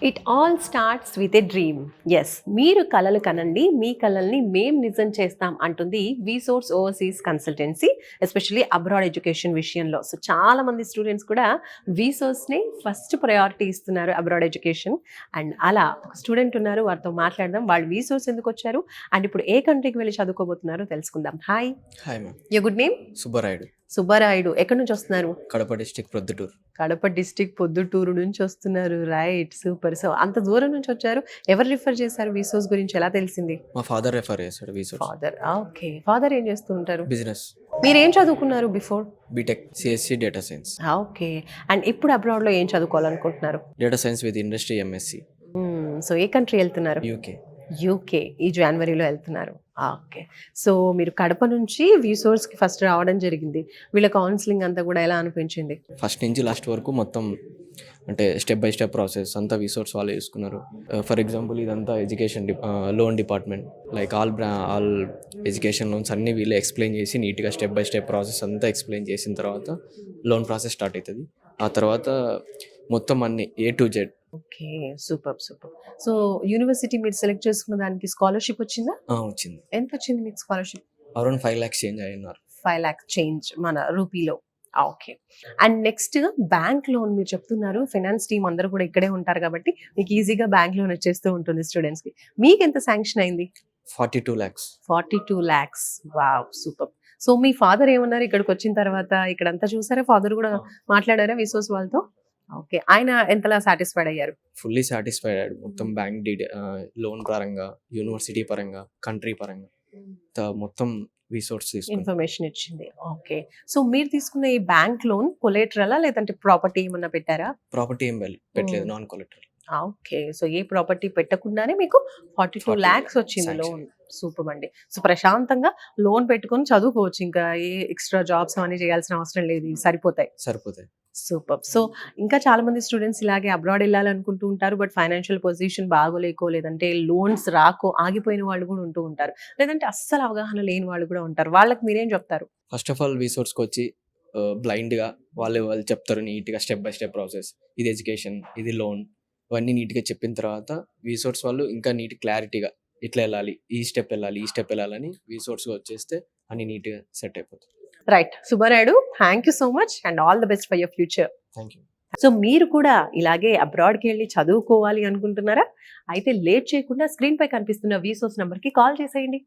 It all starts with a dream. Yes, మీరు కలలు కనండి, మీ కలల్ని మేం నిజం చేస్తాం అంటుంది VSource overseas consultancy, especially abroad education విషయంలో. సో చాలా మంది స్టూడెంట్స్ కూడా విసోర్స్ని ఫస్ట్ ప్రయారిటీ ఇస్తున్నారు అబ్రాడ్ ఎడ్యుకేషన్. అండ్ అలా ఒక స్టూడెంట్ ఉన్నారు, వారితో మాట్లాడదాం. వాళ్ళు విసోర్స్ ఎందుకు వచ్చారు అండ్ ఇప్పుడు ఏ కంట్రీకి వెళ్ళి చదువుకోబోతున్నారో తెలుసుకుందాం. Hi. Hi ma'am. You good name? Subbarayudu. Subbarayudu. ఎక్కడి నుంచి వస్తున్నారు? కడప డిస్టిక్ ప్రొద్దుటూరు. కడప డిస్టిక్ పొద్దుటూరు నుంచి వస్తున్నారు. Right, super. సో అంత దూరం నుంచి వచ్చారు. ఎవరు రిఫర్ చేశారు విసోర్స్ గురించి, ఎలా తెలిసింది? మా ఫాదర్ రెఫర్ చేశాడు విసోర్స్. ఫాదర్. ఓకే. ఫాదర్ ఏం చేస్తూ ఉంటారు? బిజినెస్. మీరు ఏం చదువుకున్నారు before? BTech CSC data science. Okay. And ఇప్పుడు అబ్రాడ్ లో ఏం చదువుకోవాలనుకుంటున్నారు? Data science with industry MSc. So ఏ కంట్రీ వెళ్తున్నారు? యూకే. యూకే ఈ జనవరిలో వెళ్తున్నారు. ఓకే. సో మీరు కడప నుంచి విసోర్స్కి ఫస్ట్ రావడం జరిగింది. వీళ్ళ కౌన్సిలింగ్ అంతా కూడా ఎలా అనిపించింది? ఫస్ట్ నుంచి లాస్ట్ వరకు మొత్తం అంటే స్టెప్ బై స్టెప్ ప్రాసెస్ అంతా విసోర్స్ వాళ్ళే చూసుకున్నారు. ఫర్ ఎగ్జాంపుల్ ఇదంతా education loan department, like all education loans అన్నీ వీళ్ళే ఎక్స్ప్లెయిన్ చేసి నీట్గా స్టెప్ బై స్టెప్ ప్రాసెస్ అంతా ఎక్స్ప్లెయిన్ చేసిన తర్వాత లోన్ ప్రాసెస్ స్టార్ట్ అవుతుంది. ఆ తర్వాత మొత్తం అన్ని A to Z. Okay, super super. So university మీరు సెలెక్ట్ చేసుకున్న దానికి స్కాలర్షిప్ వచ్చిందా? వచ్చింది. ఎంత వచ్చింది మీకు స్కాలర్షిప్? అరౌండ్ 5 lakhs చేంజ్ అయినారు. 5 lakhs చేంజ్ మన రూపీలో. Okay. And next bank loan మీరు చెప్తున్నారు. ఫైనాన్స్ టీమ్ అందరూ కూడా ఇక్కడే ఉంటారు కాబట్టి మీకు ఈజీగా బ్యాంక్ లోన్ వచ్చేస్తూ ఉంటుంది స్టూడెంట్స్ కి. మీకు ఎంత శాంక్షన్ అయింది? 42 lakhs. 42 lakhs. Wow, super. So మీ ఫాదర్ ఏమన్నారు ఇక్కడికి వచ్చిన తర్వాత? ఇక్కడంతా చూసారా? ఫాదర్ కూడా మాట్లాడారా విసోర్స్ వాళ్ళతో? ఓకే. ఆయన ఎంతలా సాటిస్ఫైడ్ అయ్యారు? ఫుల్లీ సాటిస్ఫైడ్ అయ్యాడు. మొత్తం బ్యాంక్ లోన్ పరంగా, యూనివర్సిటీ పరంగా, కంట్రీ పరంగా మొత్తం రిసోర్స్ ఇన్ఫర్మేషన్ ఇచ్చింది. ఓకే. సో మీరు తీసుకున్న ఈ బ్యాంక్ లోన్ కొలేటరలా లేదంటే ప్రాపర్టీ ఏమన్నా పెట్టారా? ప్రాపర్టీ ఏం పెట్టలేదు, నాన్ కొలెటరల్. ఓకే. సో ఏ ప్రాపర్టీ పెట్టకుండానే మీకు 42 lakhs వచ్చింది లోన్. సూపర్ అండి. సో ప్రశాంతంగా లోన్ పెట్టుకొని చదువుకోవచ్చు. ఇంకా ఏ ఎక్స్ట్రా జాబ్స్ అని చేయాల్సిన అవసరం లేదు, ఇవి సరిపోతాయి. సూపర్. సో ఇంకా చాలా మంది స్టూడెంట్స్ ఇలాగే అబ్రాడ్ వెళ్ళాలనుకుంటూ ఉంటారు. బట్ ఫైనాన్షియల్ పొజిషన్ బాగోలేకో, లేదంటే లోన్స్ రాకో ఆగిపోయిన వాళ్ళు కూడా ఉంటూ ఉంటారు, లేదంటే అస్సలు అవగాహన లేని వాళ్ళు కూడా ఉంటారు. వాళ్ళకి మీరేం చెప్తారు? ఫస్ట్ ఆఫ్ ఆల్ విసోర్స్కి వచ్చి బ్లైండ్గా వాళ్ళు చెప్తారు నీట్గా స్టెప్ బై స్టెప్ ప్రాసెస్. ఇది ఎడ్యుకేషన్, ఇది లోన్, ఇవన్నీ నీట్గా చెప్పిన తర్వాత విసోర్స్ వాళ్ళు ఇంకా నీట్ క్లారిటీగా ఇట్లా వెళ్ళాలి, ఈ స్టెప్ వెళ్ళాలని విసోర్స్గా వచ్చేస్తే అన్ని నీట్గా సెట్ అయిపోతుంది. Right Subbarayudu, thank you so much and all the best for your future. Thank you. So మీరు కూడా ఇలాగే అబ్రాడ్కి వెళ్ళి చదువుకోవాలి అనుకుంటున్నారా? అయితే లేట్ చేయకుండా స్క్రీన్ పై కనిపిస్తున్న విసోర్స్ నంబర్కి కాల్ చేసేయండి.